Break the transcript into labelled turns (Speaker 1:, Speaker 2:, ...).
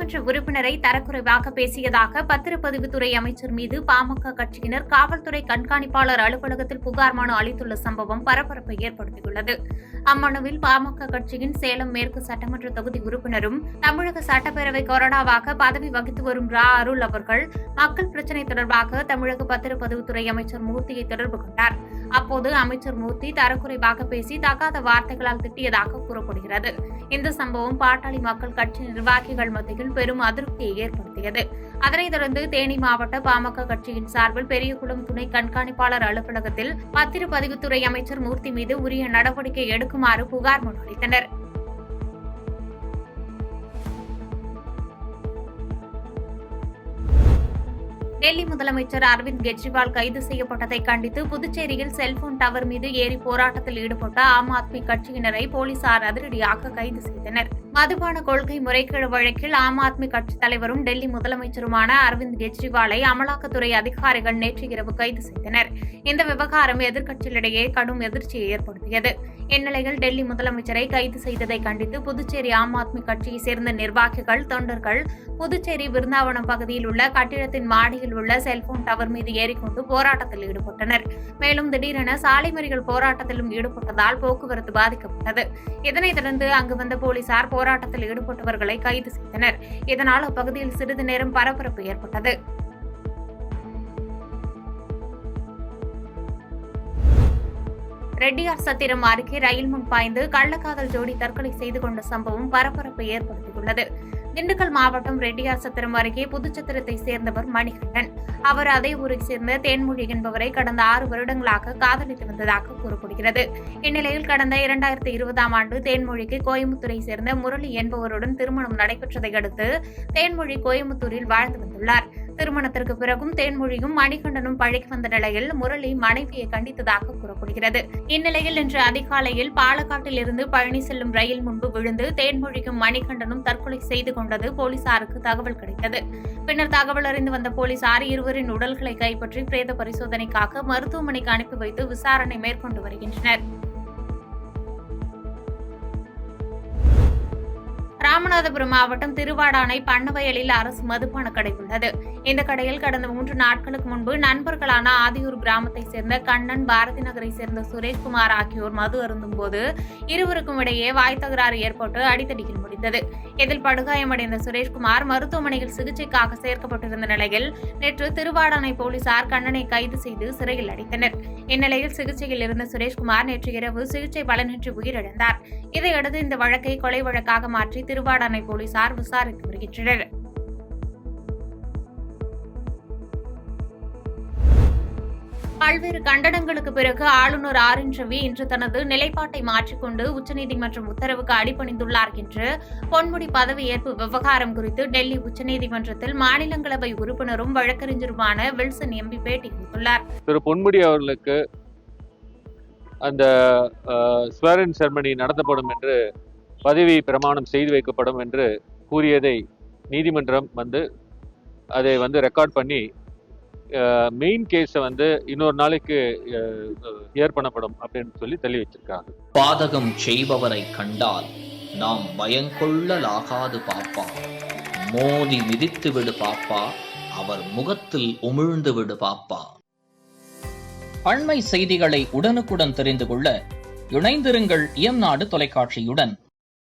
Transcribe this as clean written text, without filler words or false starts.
Speaker 1: சட்டமன்ற உறுப்பினரை தரக்குறைவாக பேசியதாக பத்திரப்பதிவுத்துறை அமைச்சர் மீது பாமக கட்சியினர் காவல்துறை கண்காணிப்பாளர் அலுவலகத்தில் புகார் மனு அளித்துள்ள சம்பவம் பரபரப்பை ஏற்படுத்தியுள்ளது. அம்மனுவில் பாமக கட்சியின் சேலம் மேற்கு சட்டமன்ற தொகுதி உறுப்பினரும் தமிழக சட்டப்பேரவை கொறடாவாக பதவி வகித்து வரும் ரா. அருள் அவர்கள் மக்கள் பிரச்சினை தொடர்பாக தமிழக பத்திரப்பதிவுத்துறை அமைச்சர் மூர்த்தியை தொடர்பு கொண்டார். அப்போது அமைச்சர் மூர்த்தி தரக்குறைவாக பேசி தகாத வார்த்தைகளால் திட்டியதாக கூறப்படுகிறது. இந்த சம்பவம் பாட்டாளி மக்கள் கட்சி நிர்வாகிகள் மத்தியில் பெரும் அதிருப்தியை ஏற்படுத்தியது. அதனைத் தொடர்ந்து தேனி மாவட்ட பாமக கட்சியின் சார்பில் பெரியகுளம் துணை கண்காணிப்பாளர் அலுவலகத்தில் பத்திரப்பதிவுத்துறை அமைச்சர் மூர்த்தி மீது உரிய நடவடிக்கை எடுக்குமாறு புகார் மனு அளித்தனர். டெல்லி முதலமைச்சர் அரவிந்த் கெஜ்ரிவால் கைது செய்யப்பட்டதை கண்டித்து புதுச்சேரியில் செல்போன் டவர் மீது ஏறி போராட்டத்தில் ஈடுபட்ட ஆம் ஆத்மி கட்சியினரை போலீசார் அதிரடியாக கைது செய்தனர். மதுபான கொள்கை முறைகேடு வழக்கில் ஆம் ஆத்மி கட்சித் தலைவரும் டெல்லி முதலமைச்சருமான அரவிந்த் கெஜ்ரிவாலை அமலாக்கத்துறை அதிகாரிகள் நேற்று இரவு கைது செய்தனர். இந்த விவகாரம் எதிர்க்கட்சிகளிடையே கடும் எதிர்ச்சியை ஏற்படுத்தியது. இந்நிலையில் டெல்லி முதலமைச்சரை கைது செய்ததை கண்டித்து புதுச்சேரி ஆம் ஆத்மி கட்சியை சேர்ந்த நிர்வாகிகள், தொண்டர்கள் புதுச்சேரி விருந்தாவனம் பகுதியில் உள்ள கட்டிடத்தின் மாடியில் உள்ள செல்போன் டவர் மீது ஏறிக்கொண்டு போராட்டத்தில் ஈடுபட்டனர். மேலும் திடீரென சாலை மறியல் போராட்டத்திலும் ஈடுபட்டதால் போக்குவரத்து பாதிக்கப்பட்டது. இதனைத் தொடர்ந்து அங்கு வந்த போலீசார் போராட்டத்தில் ஈடுபட்டவர்களை கைது செய்தனர். இதனால் அப்பகுதியில் சிறிது நேரம் பரபரப்பு ஏற்பட்டது. ரெட்டியார் சத்திரம் அருகே ரயில் முன் பாய்ந்து கள்ளக்காதல் ஜோடி தற்கொலை செய்து கொண்ட சம்பவம் பரபரப்பை ஏற்படுத்தியுள்ளது. திண்டுக்கல் மாவட்டம் ரெட்டியார் சத்திரம் அருகே புதுச்சத்திரத்தை சேர்ந்தவர் மணிகண்டன். அவர் அதே ஊரை சேர்ந்த தேன்மொழி என்பவரை கடந்த 6 வருடங்களாக காதலித்து வந்ததாக கூறப்படுகிறது. இந்நிலையில் கடந்த 2020ஆம் ஆண்டு தேன்மொழிக்கு கோயம்புத்தூரை சேர்ந்த முரளி என்பவருடன் திருமணம் நடைபெற்றதை அடுத்து தேன்மொழி கோயம்புத்தூரில் வாழ்ந்து வந்துள்ளார். திருமணத்திற்கு பிறகும் தேன்மொழியும் மணிகண்டனும் பழகி வந்த நிலையில் முரளி மனைவியை கண்டித்ததாக கூறப்படுகிறது. இந்நிலையில் இன்று அதிகாலையில் பாலக்காட்டில் இருந்து பழனி செல்லும் ரயில் முன்பு விழுந்து தேன்மொழியும் மணிகண்டனும் தற்கொலை செய்து கொண்டது போலீசாருக்கு தகவல் கிடைத்தது. பின்னர் தகவல் அறிந்து வந்த போலீசார் இருவரின் உடல்களை கைப்பற்றி பிரேத பரிசோதனைக்காக மருத்துவமனைக்கு அனுப்பி வைத்து விசாரணை மேற்கொண்டு வருகின்றனர். ராமநாதபுரம் மாவட்டம் திருவாடானை பண்ணவயலில் அரசு மதுபான கடை உள்ளது. இந்த கடையில் கடந்த 3 நாட்களுக்கு முன்பு நண்பர்களான ஆதியூர் கிராமத்தை சேர்ந்த கண்ணன், பாரதி நகரை சேர்ந்த சுரேஷ்குமார் ஆகியோர் மது அருந்தும் போது இருவருக்கும் இடையே வாய் தகராறு ஏற்பட்டு அடித்தடியில் முடிந்தது. இதில் படுகாயமடைந்த சுரேஷ்குமார் மருத்துவமனையில் சிகிச்சைக்காக சேர்க்கப்பட்டிருந்த நிலையில் நேற்று திருவாடானை போலீசார் கண்ணனை கைது செய்து சிறையில் அடைத்தனர். இந்நிலையில் சிகிச்சையில் இருந்த சுரேஷ்குமார் நேற்று இரவு சிகிச்சை பலனின்றி உயிரிழந்தார். இதையடுத்து இந்த வழக்கை கொலை வழக்காக மாற்றி திருவாடானை போலீசார் விசாரித்து வருகின்றனர். பல்வேறு கண்டனங்களுக்கு பிறகு ஆளுநர் ஆர்.என். ரவி இன்று தனது நிலைப்பாட்டை மாற்றிக்கொண்டு உச்சநீதிமன்றம் உத்தரவுக்கு அடிபணிந்துள்ளார் என்று பொன்முடி பதவியேற்பு விவகாரம் குறித்து டெல்லி உச்சநீதிமன்றத்தில் மாநிலங்களவை உறுப்பினரும் வழக்கறிஞருமான வில்சன் எம்பி பேட்டியளித்துள்ளார்.
Speaker 2: திரு பொன்முடி அவர்களுக்கு அந்த ஸ்வேரின் செரமனி நடத்தப்படும் என்று பதவி பிரமாணம் செய்து வைக்கப்படும் என்று கூறியதை நீதிமன்றம் அதை ரெக்கார்ட் பண்ணி மெயின் கேஸை இன்னொரு நாளைக்கு ஹியர் பண்ணப்படும் அப்படின்னு சொல்லி தெளிவு வச்சிருக்காங்க.
Speaker 3: பாதகம் செய்பவரை கண்டால் நாம் பயங்கொள்ளலாகாது பாப்பா, மோதி மிதித்து விடு பாப்பா, அவர் முகத்தில் உமிழ்ந்து விடு பாப்பா. அண்மை செய்திகளை உடனுக்குடன் தெரிந்து கொள்ள இணைந்திருங்கள் இயம்நாடு தொலைக்காட்சியுடன்.